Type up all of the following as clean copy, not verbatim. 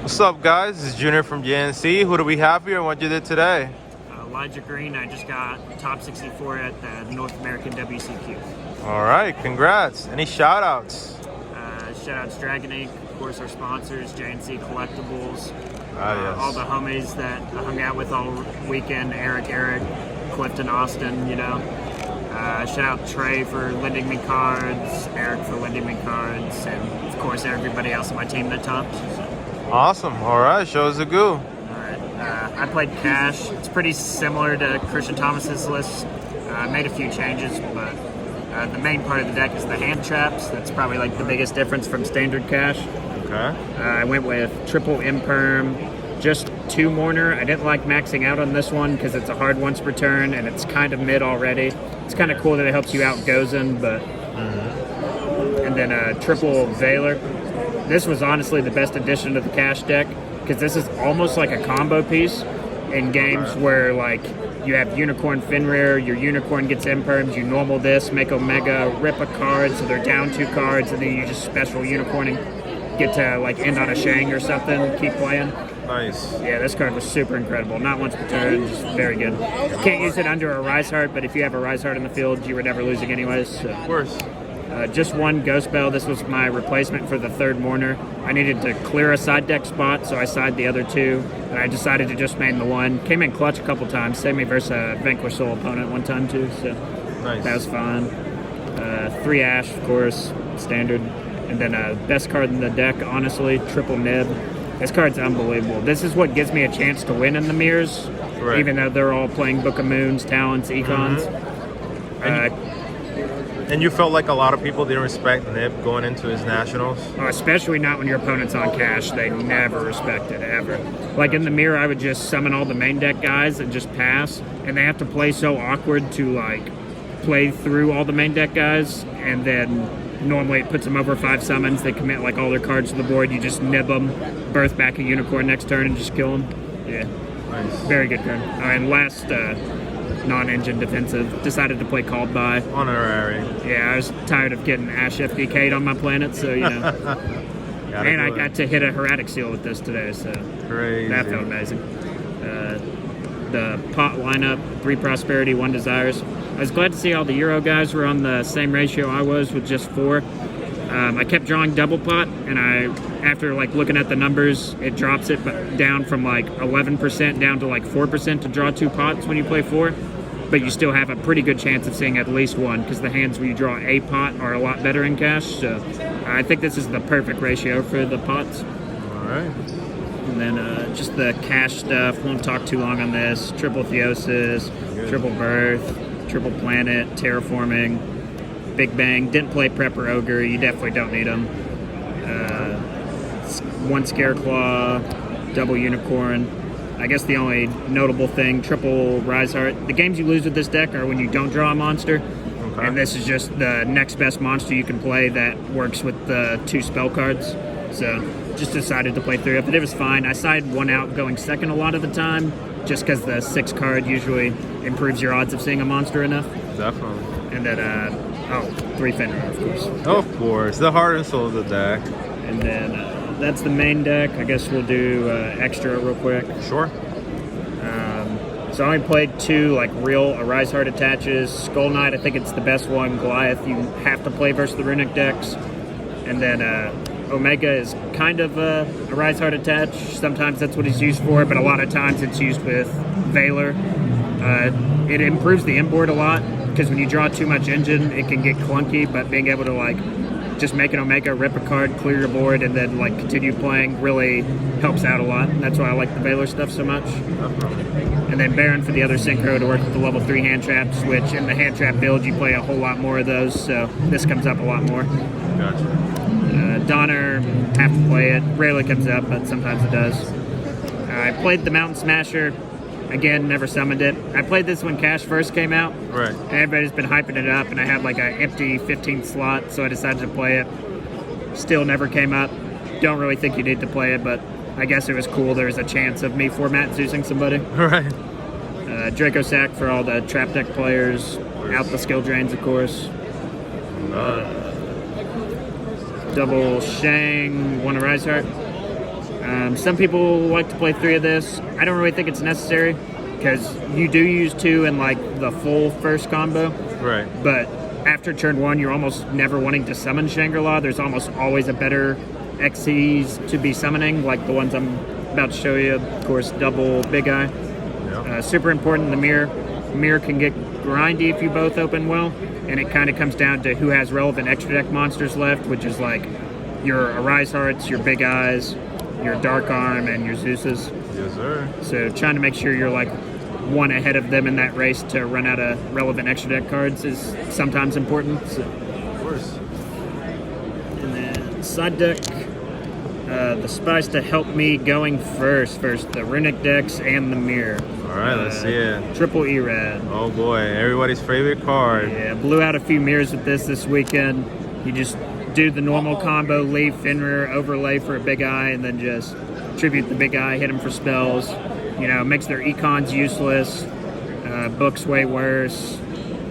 What's up, guys? This is Junior from JNC. Who do we have here and what you did today? Elijah Green. I just got top 64 at the North American WCQ. All right, congrats. Any shout outs? Shout out to Dragon Ink, of course, our sponsors, JNC Collectibles, Yes. all the homies that I hung out with all weekend, Eric, Clifton, Austin, shout out Trey for lending me cards, Eric for lending me cards, and of course everybody else on my team that topped. So. Awesome. All right, show us the goo. I played Cash. It's pretty similar to Christian Thomas's list. I made a few changes, but the main part of the deck is the hand traps. That's probably like the biggest difference from standard Cash. Okay. I went with triple imperm, just 2 Mourner. I didn't like maxing out on this one because it's a hard once per turn and it's kind of mid already. It's kind of cool that it helps you out Gozen, but and then triple Valor. This was honestly the best addition to the Cash deck because this is almost like a combo piece in games where like you have Unicorn Fenrir, your Unicorn gets imperms, you normal this, make Omega, rip a card so they're down 2 cards, and then you just special Unicorn and get to like end on a Shang or something, keep playing. Nice. Yeah, this card was super incredible. Not once per turn, just very good. Can't use it under a Rise Heart, but if you have a Rise Heart in the field, you were never losing anyways. So. Of course. Just 1 Ghost Bell. This was my replacement for the 3rd Mourner. I needed to clear a side deck spot, so I sided the other 2, and I decided to just main the 1. Came in clutch a couple times, saved me versus a Vanquish Soul opponent one time too, so Nice. that was fun. 3 Ash, of course, standard. And then best card in the deck, honestly, triple Nib. This card's unbelievable. This is what gives me a chance to win in the mirrors, Right. even though they're all playing Book of Moons, Talents, Econs. And you felt like a lot of people didn't respect Nib going into his nationals? Especially not when your opponent's on Cash. They never respect it, ever. Like in the mirror, I would just summon all the main deck guys and just pass, and they have to play so awkward to like play through all the main deck guys, and then normally it puts them over 5 summons. They commit like all their cards to the board. You just nib them, birth back a Unicorn next turn, and just kill them. Yeah. Nice. Very good turn. And last non-engine defensive, decided to play Called By. Honorary. Yeah, I was tired of getting Ash FDK'd on my planet, so and I got to hit a Heretic Seal with this today, so Crazy. that felt amazing. The pot lineup, 3 Prosperity, 1 Desires. I was glad to see all the Euro guys were on the same ratio I was with just 4. I kept drawing double pot, and after like looking at the numbers, it drops it down from like 11% down to like 4% to draw 2 pots when you play 4. But you still have a pretty good chance of seeing at least 1 because the hands where you draw a pot are a lot better in Cash. So I think this is the perfect ratio for the pots. All right. And then just the Cash stuff, won't talk too long on this. Triple Theosis, triple Birth, triple Planet, Terraforming, Big Bang. Didn't play Prepper Ogre, you definitely don't need them. 1 Scareclaw, double Unicorn. I guess the only notable thing, triple Rise Heart. The games you lose with this deck are when you don't draw a monster. Okay. And this is just the next best monster you can play that works with the 2 spell cards. So just decided to play 3 of it. It was fine. I sided 1 out going second a lot of the time, just because the 6 card usually improves your odds of seeing a monster enough. Definitely. And then, 3 Fenrir, of course. Of course. The heart and soul of the deck. And then that's the main deck. I guess we'll do extra real quick. Sure. So I only played 2 like real Arise Heart attaches. Skull Knight, I think it's the best one. Goliath, you have to play versus the Runic decks. And then Omega is kind of a Rise Heart attach. Sometimes that's what it's used for, but a lot of times it's used with Valor. It improves the inboard a lot because when you draw too much engine, it can get clunky, but being able to like just make an Omega, rip a card, clear your board, and then like continue playing really helps out a lot. That's why I like the Valor stuff so much. And then Baron for the other synchro to work with the level 3 hand traps, which in the hand trap build you play a whole lot more of those, so this comes up a lot more. Gotcha. Donner, have to play it. Rarely comes up, but sometimes it does. I played the Mountain Smasher. Again, never summoned it. I played this when Cash first came out. Right. And everybody's been hyping it up, and I had like an empty 15th slot, so I decided to play it. Still never came up. Don't really think you need to play it, but I guess it was cool. There was a chance of me format Zeusing somebody. Right. Draco Sack for all the trap deck players. Out the skill drains, of course. Double Shang, 1 Arise Heart. Some people like to play 3 of this. I don't really think it's necessary because you do use 2 in like the full first combo. Right. But after turn 1, you're almost never wanting to summon Shangri-La. There's almost always a better XCs to be summoning, like the ones I'm about to show you. Of course, double Big Eye. Yep. Super important in the mirror. Mirror can get grindy if you both open well, and it kind of comes down to who has relevant extra deck monsters left, which is like your Arise Hearts, your Big Eyes, your Dark Arm, and your Zeus's. Yes, sir. So trying to make sure you're like 1 ahead of them in that race to run out of relevant extra deck cards is sometimes important. So. Of course. And then side deck, the spice to help me going first, the Runic decks and the mirror. All right, let's see it. Triple Erad. Oh boy, everybody's favorite card. Yeah, blew out a few mirrors with this weekend. You just do the normal combo, leave Fenrir, overlay for a Big Eye, and then just tribute the Big Eye, hit him for spells. You know, makes their econs useless, books way worse.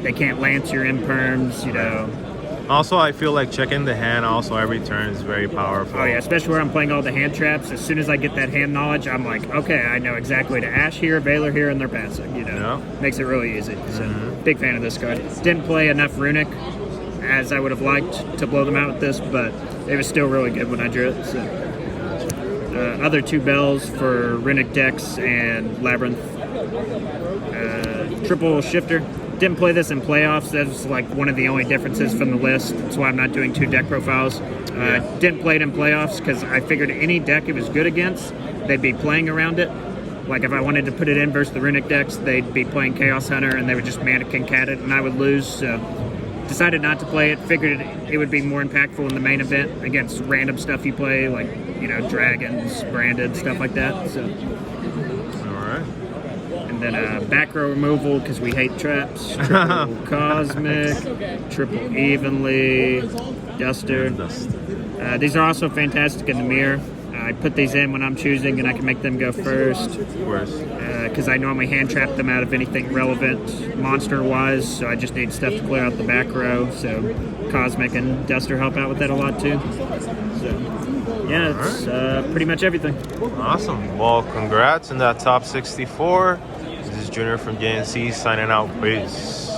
They can't lance your imperms, you know. Also, I feel like checking the hand also every turn is very powerful. Oh yeah, especially where I'm playing all the hand traps. As soon as I get that hand knowledge, I'm like, okay, I know exactly to Ash here, Valor here, and they're passing, you know. Yeah. Makes it really easy. So, big fan of this card. Didn't play enough Runic as I would have liked to blow them out with this, but it was still really good when I drew it. So. Other 2 bells for Runic decks and Labyrinth. Triple Shifter. Didn't play this in playoffs. That's like one of the only differences from the list. That's why I'm not doing 2 deck profiles. Didn't play it in playoffs because I figured any deck it was good against, they'd be playing around it. Like if I wanted to put it in versus the Runic decks, they'd be playing Chaos Hunter and they would just Mannequin Cat it and I would lose. So decided not to play it. Figured it would be more impactful in the main event against random stuff you play, like, you know, dragons, branded, stuff like that. So. And then back row removal because we hate traps. Triple Cosmic, Triple Evenly, Duster. These are also fantastic in the mirror. I put these in when I'm choosing and I can make them go first. Of course. Because I normally hand trap them out of anything relevant monster-wise, so I just need stuff to clear out the back row. So Cosmic and Duster help out with that a lot too. So yeah, it's pretty much everything. Awesome. Well, congrats on that top 64. This is Junior from JNC signing out. Peace.